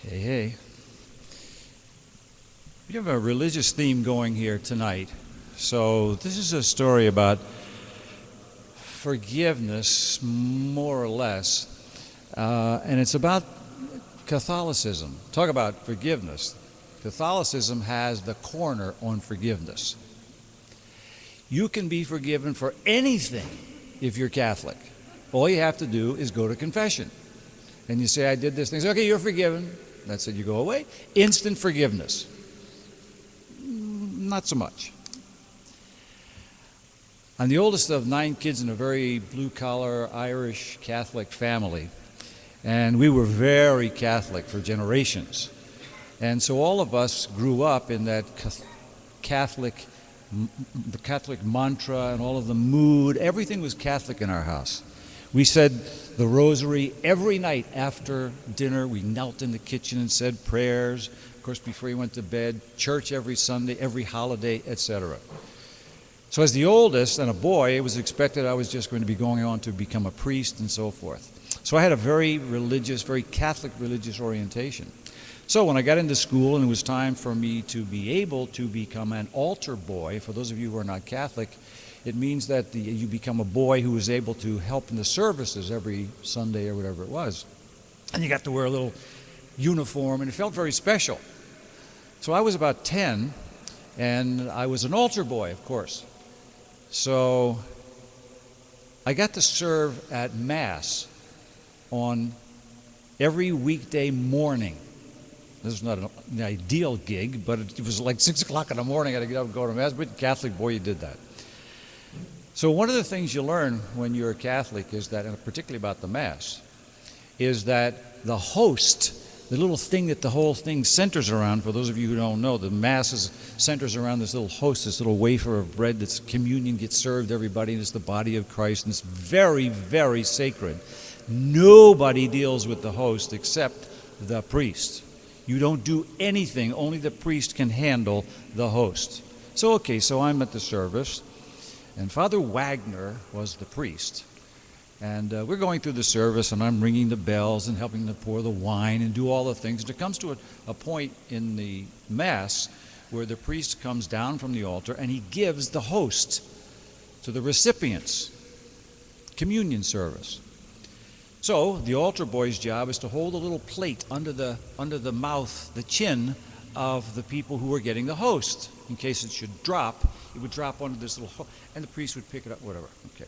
Hey, hey. We have a religious theme going here tonight. So, this is a story about forgiveness, more or less, and it's about Catholicism. Talk about forgiveness. Catholicism has the corner on forgiveness. You can be forgiven for anything if you're Catholic. All you have to do is go to confession. And you say, I did this thing. Say, okay, you're forgiven. That's it, you go away. Instant forgiveness. Not so much. I'm the oldest of 9 kids in a very blue-collar Irish Catholic family. And we were very Catholic for generations. And so all of us grew up in that Catholic mantra and all of the mood. Everything was Catholic in our house. We said the rosary every night after dinner. We knelt in the kitchen and said prayers. Of course, before you went to bed, church every Sunday, every holiday, etc. So as the oldest and a boy, it was expected I was just going to be going on to become a priest and so forth. So I had a very religious, very Catholic religious orientation. So when I got into school and it was time for me to be able to become an altar boy, for those of you who are not Catholic, it means that you become a boy who is able to help in the services every Sunday or whatever it was. And you got to wear a little uniform, and it felt very special. So I was about 10, and I was an altar boy, of course. So I got to serve at Mass on every weekday morning. This was not an ideal gig, but it was like 6 o'clock in the morning. I had to get up and go to Mass. But Catholic boy, you did that. So one of the things you learn when you're a Catholic is that, and particularly about the Mass, is that the host, the little thing that the whole thing centers around, for those of you who don't know, the Mass centers around this little host, this little wafer of bread that's communion gets served to everybody, and it's the body of Christ, and it's very, very sacred. Nobody deals with the host except the priest. You don't do anything, only the priest can handle the host. So I'm at the service. And Father Wagner was the priest. And we're going through the service, and I'm ringing the bells and helping to pour the wine and do all the things. And it comes to a point in the Mass where the priest comes down from the altar and he gives the host to the recipients. Communion service. So the altar boy's job is to hold a little plate under the mouth, the chin of the people who are getting the host. In case it should drop, it would drop onto this little host, and the priest would pick it up, whatever. Okay.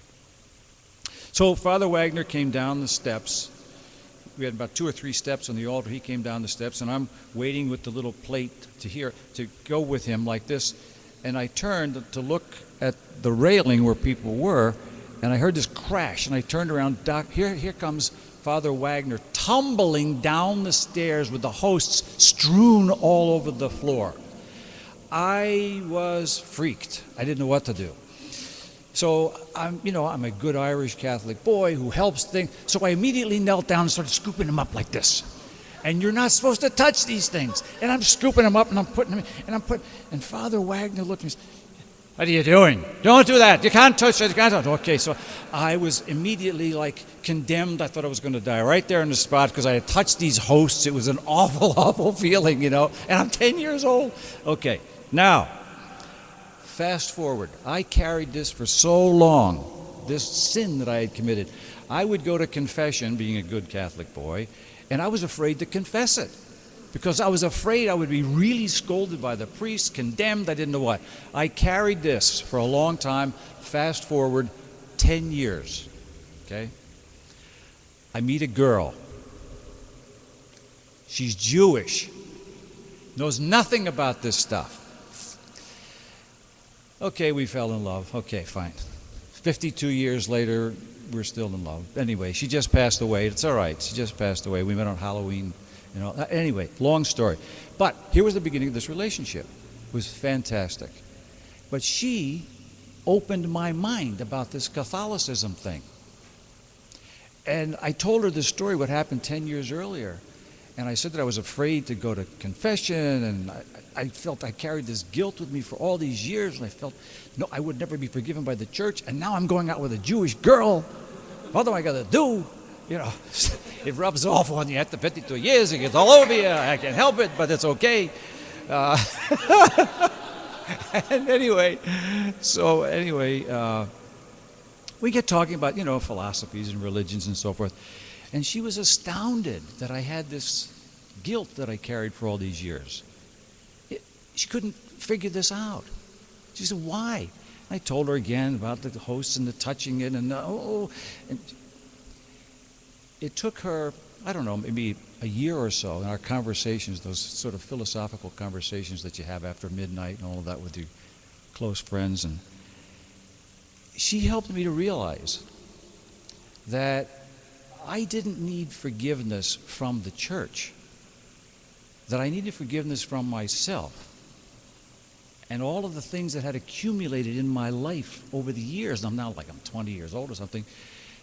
So Father Wagner came down the steps. We had about 2 or 3 steps on the altar. He came down the steps, and I'm waiting with the little plate to go with him like this. And I turned to look at the railing where people were, and I heard this crash, and I turned around. Here comes Father Wagner tumbling down the stairs with the hosts strewn all over the floor. I was freaked. I didn't know what to do. So I'm a good Irish Catholic boy who helps things. So I immediately knelt down and started scooping them up like this. And you're not supposed to touch these things. And I'm scooping them up and I'm putting them in, and Father Wagner looked at me and said, what are you doing? Don't do that. You can't touch it. You can't touch it. Okay, so I was immediately condemned. I thought I was going to die right there on the spot because I had touched these hosts. It was an awful, awful feeling, and I'm 10 years old. Okay, now, fast forward. I carried this for so long, this sin that I had committed. I would go to confession, being a good Catholic boy, and I was afraid to confess it. Because I was afraid I would be really scolded by the priest, condemned, I didn't know what. I carried this for a long time, fast forward 10 years, okay? I meet a girl. She's Jewish, knows nothing about this stuff. Okay, we fell in love. Okay, fine. 52 years later, we're still in love. Anyway, she just passed away. It's all right. She just passed away. We met on Halloween. Anyway, long story. But here was the beginning of this relationship. It was fantastic. But she opened my mind about this Catholicism thing. And I told her this story, what happened 10 years earlier. And I said that I was afraid to go to confession, and I felt I carried this guilt with me for all these years, and I felt, no, I would never be forgiven by the church, and now I'm going out with a Jewish girl. What am I going to do? it rubs off on you after 52 years. It gets all over you. I can't help it, but it's okay. Uh, and anyway, we get talking about, philosophies and religions and so forth. And she was astounded that I had this guilt that I carried for all these years. She couldn't figure this out. She said, why? I told her again about the hosts and the touching it, and it took her, I don't know, maybe a year or so in our conversations, those sort of philosophical conversations that you have after midnight and all of that with your close friends, and she helped me to realize that I didn't need forgiveness from the church, that I needed forgiveness from myself and all of the things that had accumulated in my life over the years. And I'm now like I'm 20 years old or something,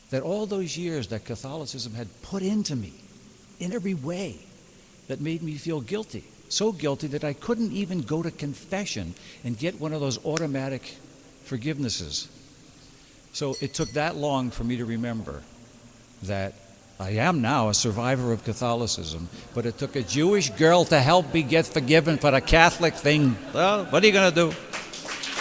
that all those years that Catholicism had put into me in every way that made me feel guilty, so guilty that I couldn't even go to confession and get one of those automatic forgivenesses. So it took that long for me to remember that I am now a survivor of Catholicism, but it took a Jewish girl to help me get forgiven for the Catholic thing. Well, what are you going to do?